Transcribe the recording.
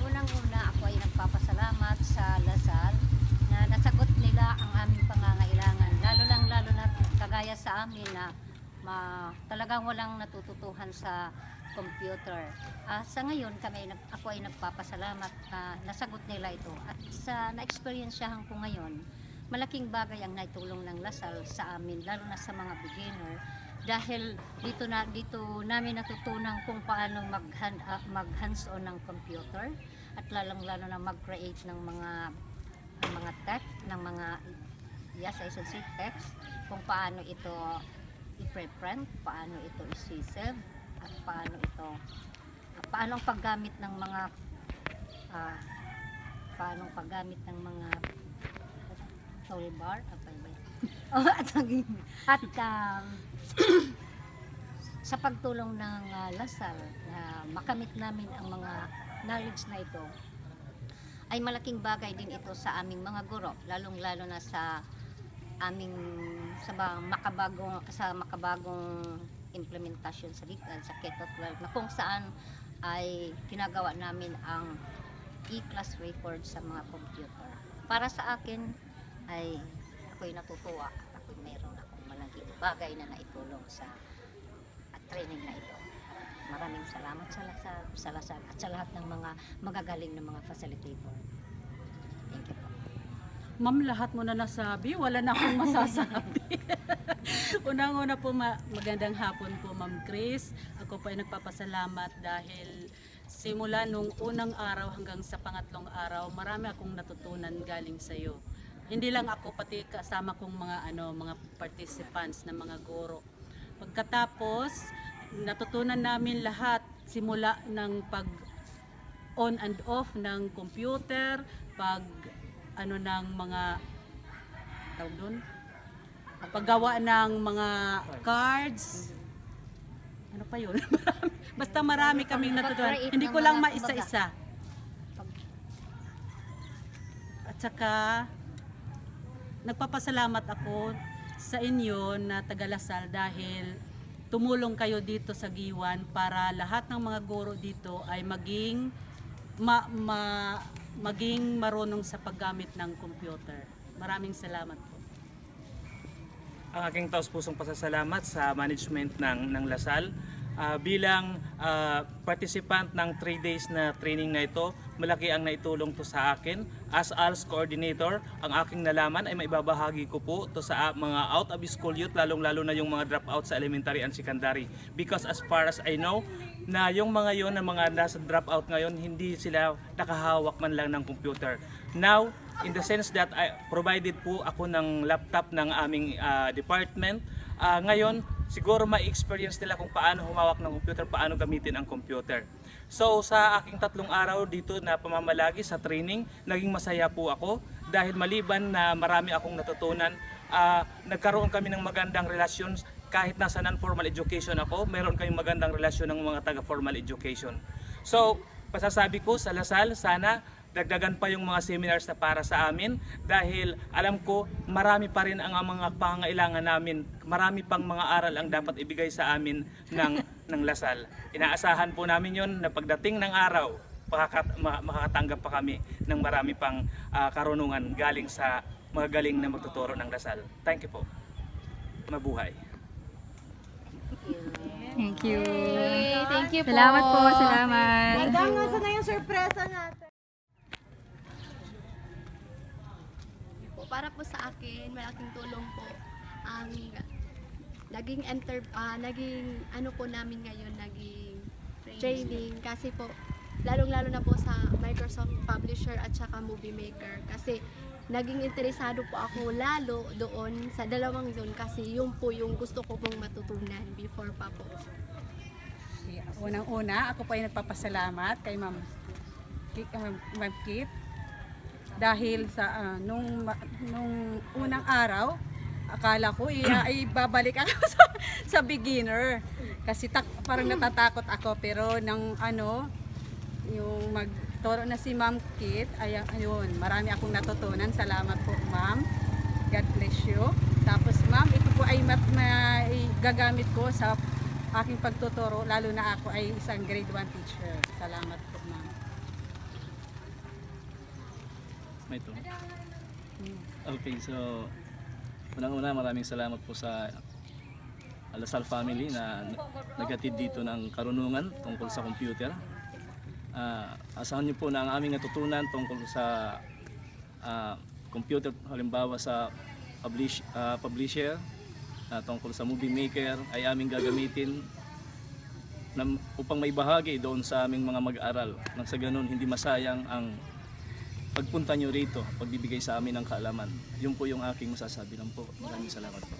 Unang-una ako ay nagpapasalamat sa Lasal na nasagot nila ang aming pangangailangan. Lalo na kagaya sa amin na talagang walang natututuhan sa computer. Sa ngayon, ako ay nagpapasalamat na nasagot nila ito. At sa na-experiensyahan ko ngayon, malaking bagay ang naitulong ng Lasal sa amin, lalo na sa mga beginner. Dahil dito namin natutunan kung paano mag-hands-on ng computer at lalong-lalo na mag-create ng mga text, ng mga, yes, I should say text, kung paano ito i-preprint, paano ito i-save, at paano ang paggamit ng mga toolbar, sa pagtulong ng Lasal na makamit namin ang mga knowledge na ito, ay malaking bagay din ito sa aming mga guro, lalong-lalo na sa makabagong implementasyon sa LICAD, sa Keto 12, na kung saan ay ginagawa namin ang e-class record sa mga computer. Para sa akin ay ako'y natutuwa at ako'y mayroon akong malaking bagay na naitulong sa training na ito. Maraming salamat sa Lasal at sa lahat ng mga magagaling na mga facilitator. Thank you po. Ma'am, lahat mo na nasabi, wala na akong masasabi. Unang-una po, magandang hapon po, Ma'am Chris. Ako po ay nagpapasalamat dahil simula nung unang araw hanggang sa pangatlong araw, marami akong natutunan galing sa iyo. Hindi lang ako, pati kasama kong mga participants na mga guro. Pagkatapos, natutunan namin lahat simula ng pag on and off ng computer, ng mga tawag doon, paggawa ng mga cards, ano pa yun? Basta marami kaming natutunan. Hindi ko lang maisa-isa. At saka nagpapasalamat ako sa inyo na taga Lasal dahil tumulong kayo dito sa Giwan para lahat ng mga guro dito ay maging marunong sa paggamit ng computer. Maraming salamat po. Ang aking taos-pusong pasasalamat sa management ng Lasal. Bilang participant ng 3 days na training na ito, malaki ang naitulong to sa akin. As ALS coordinator, ang aking nalaman ay maibabahagi ko po to sa mga out of school youth, lalong-lalo na yung mga dropout sa elementary and secondary. Because as far as I know, na yung mga yon na mga nasa dropout ngayon, hindi sila nakahawak man lang ng computer. Now, in the sense that I provided po ako ng laptop ng aming department, ngayon, siguro ma-experience nila kung paano humawak ng computer, paano gamitin ang computer. So sa aking 3 araw dito na pamamalagi sa training, naging masaya po ako dahil maliban na marami akong natutunan, nagkaroon kami ng magandang relasyon. Kahit nasa non-formal education ako, meron kaming magandang relasyon ng mga taga-formal education. So pasasabi ko sa Lasal, sana dagdagan pa yung mga seminars na para sa amin dahil alam ko marami pa rin ang mga pangangailangan namin. Marami pang mga aral ang dapat ibigay sa amin ng Lasal. Inaasahan po namin yon na pagdating ng araw, makakatanggap pa kami ng marami pang karunungan galing sa mga galing na magtuturo ng Lasal. Thank you po. Mabuhay. Thank you. Thank you po. Salamat po, salamat. Hanggang nasa na yung sorpresa natin. Para po sa akin, malaking tulong po ang naging ano po namin ngayon, naging training kasi po lalong-lalo na po sa Microsoft Publisher at saka Movie Maker kasi naging interesado po ako lalo doon sa dalawang yun kasi yun po yung gusto ko pong matutunan before pa po. Unang-una, ako po ay nagpapasalamat kay Ma'am Kit dahil sa nung unang araw akala ko ay babalik ako sa beginner kasi parang natatakot ako pero yung magturo na si Ma'am Kit ayun, marami akong natutunan. Salamat po, Ma'am. God bless you. Tapos Ma'am, ito po ay gagamit ko sa aking pagtuturo, lalo na ako ay isang grade 1 teacher. Salamat po, ma'am. May ito. Okay, so unang-una maraming salamat po sa Lasal family na naghatid dito ng karunungan tungkol sa computer. Asahan niyo po na ang aming natutunan tungkol sa computer, halimbawa sa publisher, tungkol sa movie maker, ay aming gagamitin upang may bahagi doon sa aming mga mag-aaral. Nang sa ganun, hindi masayang ang pagpunta nyo rito, pagbibigay sa amin ng kaalaman. Yun po yung aking masasabi lang po. Maraming salamat po.